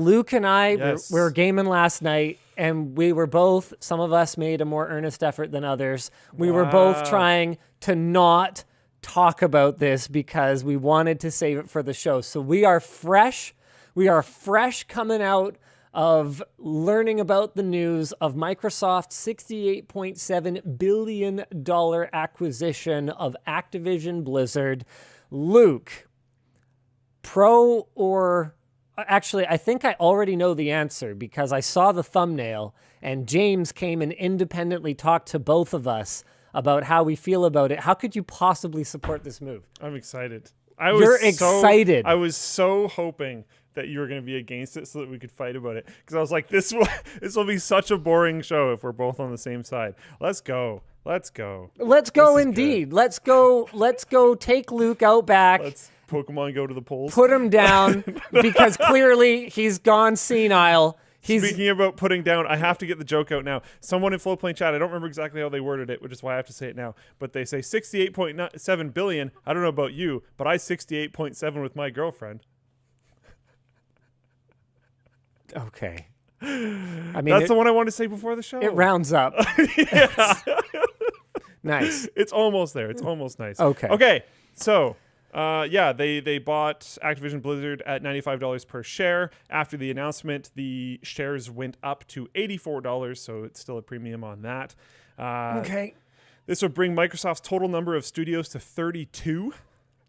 Luke and I Yes. we were gaming last night, and we were both, some of us made a more earnest effort than others. We were both trying to not talk about this because we wanted to save it for the show. So we are fresh. We are fresh coming out of learning about the news of Microsoft's $68.7 billion acquisition of Activision-Blizzard. Luke, pro or... Actually, I think I already know the answer because I saw the thumbnail and James came and independently talked to both of us about how we feel about it. How could you possibly support this move? I'm excited. You're excited. I was so hoping that you were going to be against it so that we could fight about it. Because I was like, this will be such a boring show if we're both on the same side. Let's go. Let's go. Let's go indeed. Let's go take Luke out back. Let's Pokemon go to the polls. Put him down because clearly he's gone senile. Speaking about putting down, I have to get the joke out now. Someone in Flowplane chat, I don't remember exactly how they worded it, which is why I have to say it now, but they say 68.7 billion. I don't know about you, but I 68.7 with my girlfriend. Okay. I mean, that's the one I wanted to say before the show. It rounds up. Nice. It's almost there. It's almost nice. Okay. So, they bought Activision Blizzard at $95 per share. After the announcement, the shares went up to $84, so it's still a premium on that. Okay. This would bring Microsoft's total number of studios to 32.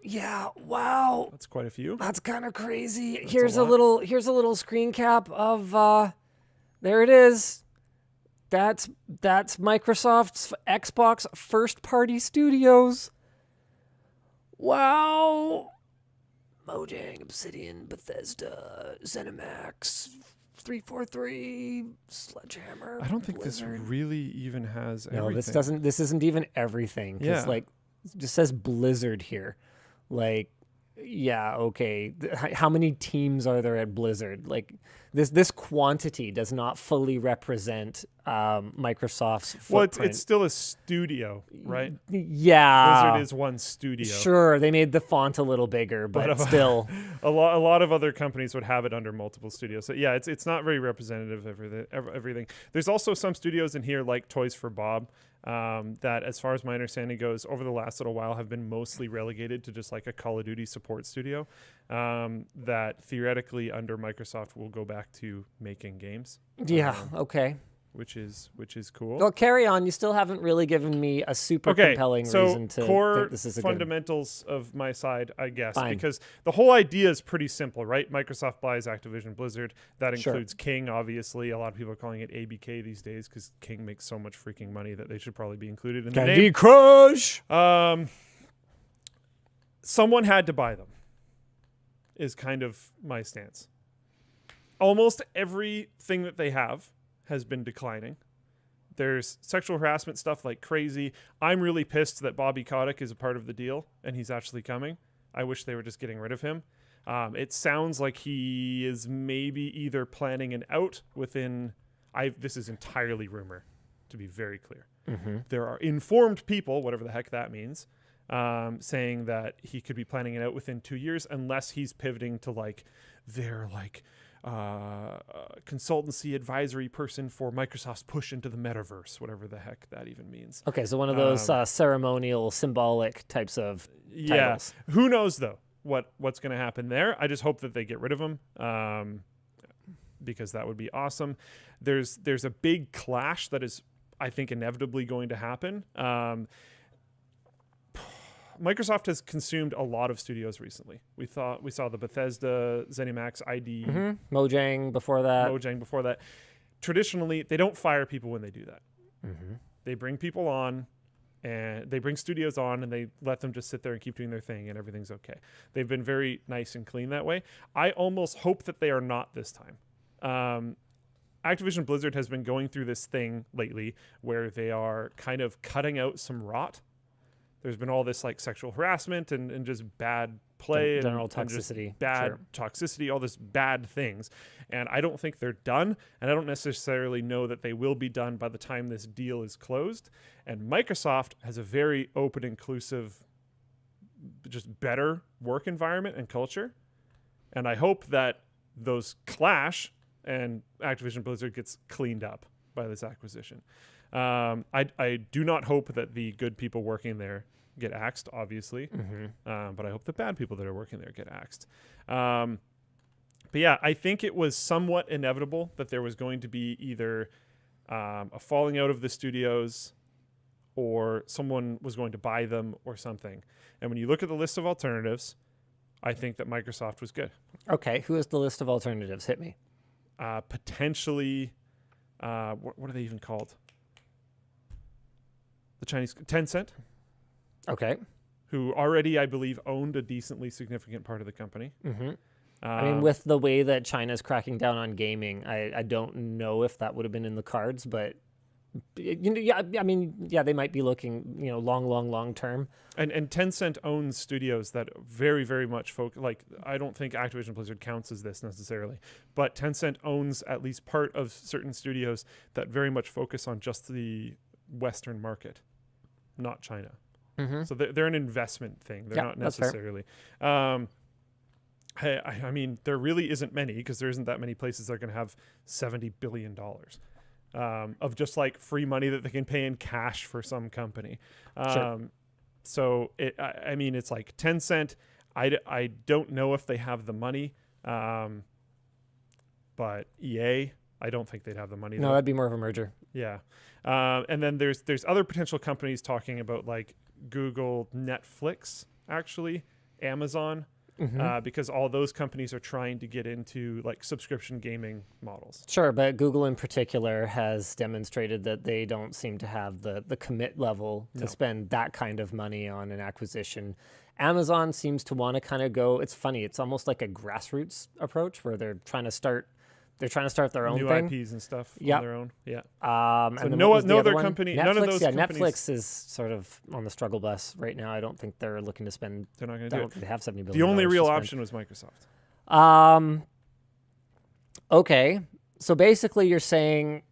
Yeah, wow. That's quite a few. That's kind of crazy. Here's a little screen cap of there it is. That's Microsoft's Xbox first-party studios. Wow. Mojang, Obsidian, Bethesda, ZeniMax, 343, Sledgehammer. I don't think Blizzard. this really even has everything. No, this isn't even everything. Yeah. Like, it just says Blizzard here. Like, yeah, okay. How many teams are there at Blizzard? Like, this quantity does not fully represent Microsoft's footprint. Well, it's still a studio, right? Yeah. Blizzard is one studio. Sure, they made the font a little bigger, but still. A lot of other companies would have it under multiple studios. So yeah, it's not very representative of everything. There's also some studios in here like Toys for Bob that, as far as my understanding goes, over the last little while have been mostly relegated to just like a Call of Duty support studio that theoretically under Microsoft will go back to making games. Yeah, okay. Which is cool. Well, carry on. You still haven't really given me a super compelling reason to think this is a fundamentals of my side, I guess. Fine. Because the whole idea is pretty simple, right? Microsoft buys Activision Blizzard. That includes King, obviously. A lot of people are calling it ABK these days because King makes so much freaking money that they should probably be included in the name. Candy Crush! Someone had to buy them, is kind of my stance. Almost everything that they have has been declining. There's sexual harassment stuff like crazy. I'm really pissed that Bobby Kotick is a part of the deal and he's actually coming. I wish they were just getting rid of him. It sounds like he is maybe either planning an out within... This is entirely rumor, to be very clear. Mm-hmm. There are informed people, whatever the heck that means, saying that he could be planning it out within 2 years unless he's pivoting to their consultancy advisory person for Microsoft's push into the metaverse, whatever the heck that even means. Okay, so one of those ceremonial, symbolic types of titles. Yeah. Who knows, though, what's going to happen there. I just hope that they get rid of him because that would be awesome. There's a big clash that is, I think, inevitably going to happen. Microsoft has consumed a lot of studios recently. We saw the Bethesda, ZeniMax, ID, Mojang before that. Traditionally, they don't fire people when they do that. Mm-hmm. They bring people on, and they bring studios on, and they let them just sit there and keep doing their thing, and everything's okay. They've been very nice and clean that way. I almost hope that they are not this time. Activision Blizzard has been going through this thing lately where they are kind of cutting out some rot. There's been all this sexual harassment and just bad play, general and toxicity, just bad toxicity, all this bad things. And I don't think they're done, and I don't necessarily know that they will be done by the time this deal is closed. And Microsoft has a very open, inclusive, just better work environment and culture. And I hope that those clash and Activision-Blizzard gets cleaned up by this acquisition. I do not hope that the good people working there get axed, obviously, but I hope the bad people that are working there get axed. But yeah, I think it was somewhat inevitable that there was going to be either a falling out of the studios or someone was going to buy them or something. And when you look at the list of alternatives, I think that Microsoft was good. Okay, who is the list of alternatives? Hit me. Potentially, what are they even called? The Chinese Tencent. Okay. Who already, I believe, owned a decently significant part of the company. I mean, with the way that China's cracking down on gaming, I don't know if that would have been in the cards, but they might be looking, long term. And Tencent owns studios that very, very much I don't think Activision-Blizzard counts as this necessarily, but Tencent owns at least part of certain studios that very much focus on just the Western market, not China. So they're an investment thing. They're not necessarily. I mean, there really isn't many because there isn't that many places that are going to have $70 billion of just like free money that they can pay in cash for some company. So I mean, it's like Tencent. I don't know if they have the money, but EA, I don't think they'd have the money. No, that'd be more of a merger. Yeah. And then there's other potential companies talking about like Google, Netflix, actually, Amazon, because all those companies are trying to get into like subscription gaming models. Sure, but Google in particular has demonstrated that they don't seem to have the commit level to spend that kind of money on an acquisition. Amazon seems to want to kind of go, it's funny, it's almost like a grassroots approach where they're trying to start their own new thing. IPs and stuff on their own. Yeah. So and no other company, Netflix, none of those companies. Netflix is sort of on the struggle bus right now. I don't think they're looking to spend. They're not going to do it. They have $70 billion. The only real option was Microsoft. Okay. So basically you're saying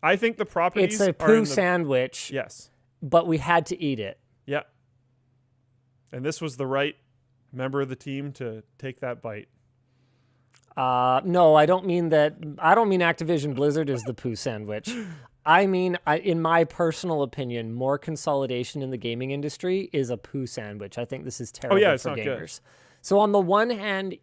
I think the properties it's a poo sandwich. Yes. But we had to eat it. Yeah. And this was the right member of the team to take that bite. No, I don't mean that. I don't mean Activision-Blizzard is the poo sandwich. I mean, in my personal opinion, more consolidation in the gaming industry is a poo sandwich. I think this is terrible it's for not gamers. Good. So on the one hand,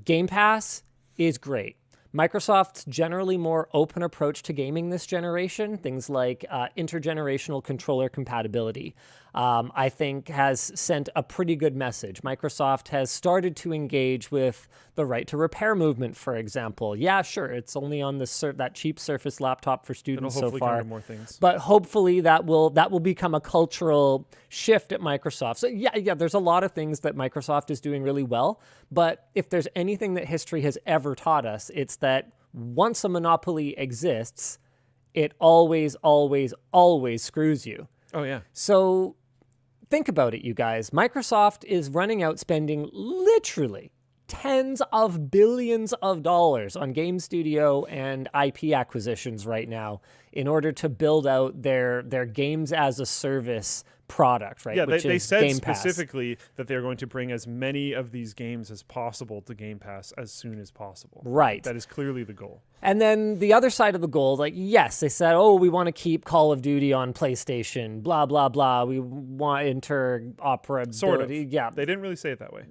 Game Pass is great. Microsoft's generally more open approach to gaming this generation, things like intergenerational controller compatibility, I think has sent a pretty good message. Microsoft has started to engage with the right to repair movement, for example. Yeah, sure, it's only on that cheap Surface laptop for students so far. Come to more things. But hopefully that will become a cultural shift at Microsoft. So yeah, there's a lot of things that Microsoft is doing really well. But if there's anything that history has ever taught us, it's that once a monopoly exists, it always, always, always screws you. Oh, yeah. So think about it, you guys. Microsoft is running out spending literally tens of billions of dollars on game studio and IP acquisitions right now in order to build out their games as a service product, right? Yeah, which they is said Game Pass. specifically that they're going to bring as many of these games as possible to Game Pass as soon as possible. Right. That is clearly the goal. And then the other side of the goal, like, yes, they said, we want to keep Call of Duty on PlayStation, blah, blah, blah. We want interoperability. Sort of. Yeah. They didn't really say it that way.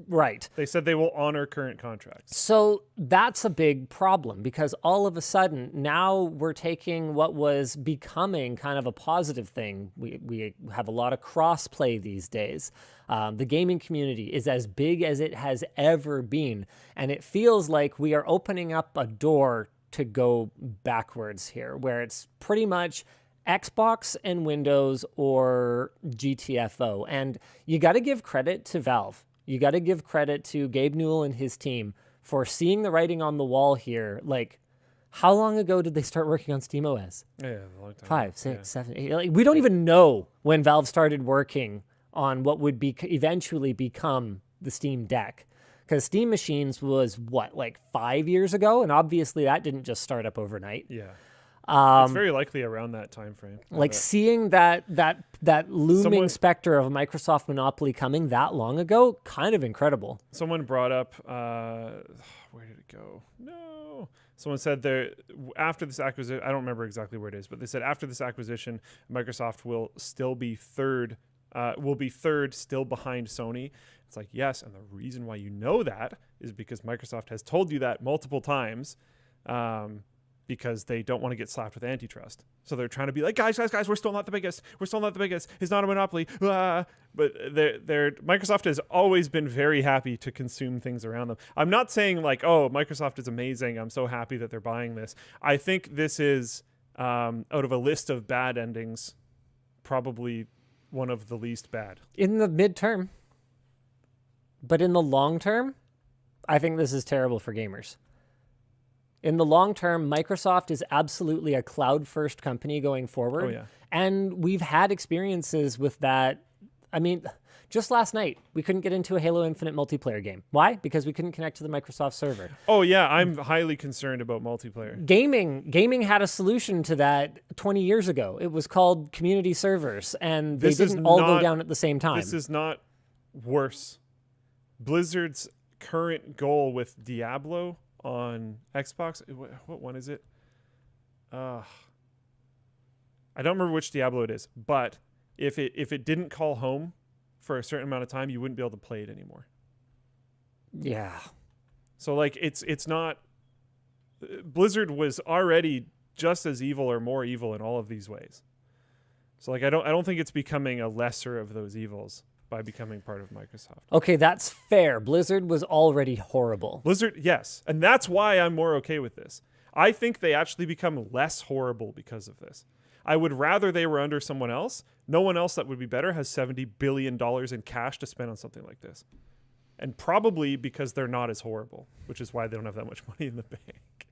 Right. They said they will honor current contracts. So that's a big problem because all of a sudden now we're taking what was becoming kind of a positive thing. We have a lot of cross-play these days. The gaming community is as big as it has ever been. And it feels like we are opening up a door to go backwards here, where it's pretty much Xbox and Windows or GTFO. And you got to give credit to Valve. You got to give credit to Gabe Newell and his team for seeing the writing on the wall here. Like, how long ago did they start working on SteamOS? Yeah, a long time. 5, 6, 7, 8. Like, we don't even know when Valve started working on what would be eventually become the Steam Deck. Because Steam Machines was, 5 years ago? And obviously that didn't just start up overnight. Yeah. It's very likely around that time frame. Like seeing that looming specter of a Microsoft monopoly coming that long ago, kind of incredible. Someone brought up, where did it go? No. Someone said after this acquisition, I don't remember exactly where it is, but they said after this acquisition, Microsoft will still be third, still behind Sony. It's like, yes, and the reason why you know that is because Microsoft has told you that multiple times, because they don't want to get slapped with antitrust. So they're trying to be like, guys, we're still not the biggest. We're still not the biggest. It's not a monopoly. But Microsoft has always been very happy to consume things around them. I'm not saying like, oh, Microsoft is amazing. I'm so happy that they're buying this. I think this is, out of a list of bad endings, probably one of the least bad. In the midterm. But in the long term, I think this is terrible for gamers. In the long term, Microsoft is absolutely a cloud-first company going forward. Oh, yeah. And we've had experiences with that. I mean, just last night, we couldn't get into a Halo Infinite multiplayer game. Why? Because we couldn't connect to the Microsoft server. Oh, yeah. I'm highly concerned about multiplayer. Gaming had a solution to that 20 years ago. It was called community servers, and they didn't all go down at the same time. This is not worse. Blizzard's current goal with Diablo on Xbox, what one is it? I don't remember which Diablo it is, but if it didn't call home for a certain amount of time, you wouldn't be able to play it anymore. Yeah. So like it's not, Blizzard was already just as evil or more evil in all of these ways. So like I don't think it's becoming a lesser of those evils by becoming part of Microsoft. Okay, that's fair. Blizzard was already horrible. Blizzard, yes. And that's why I'm more okay with this. I think they actually become less horrible because of this. I would rather they were under someone else. No one else that would be better has $70 billion in cash to spend on something like this. And probably because they're not as horrible, which is why they don't have that much money in the bank.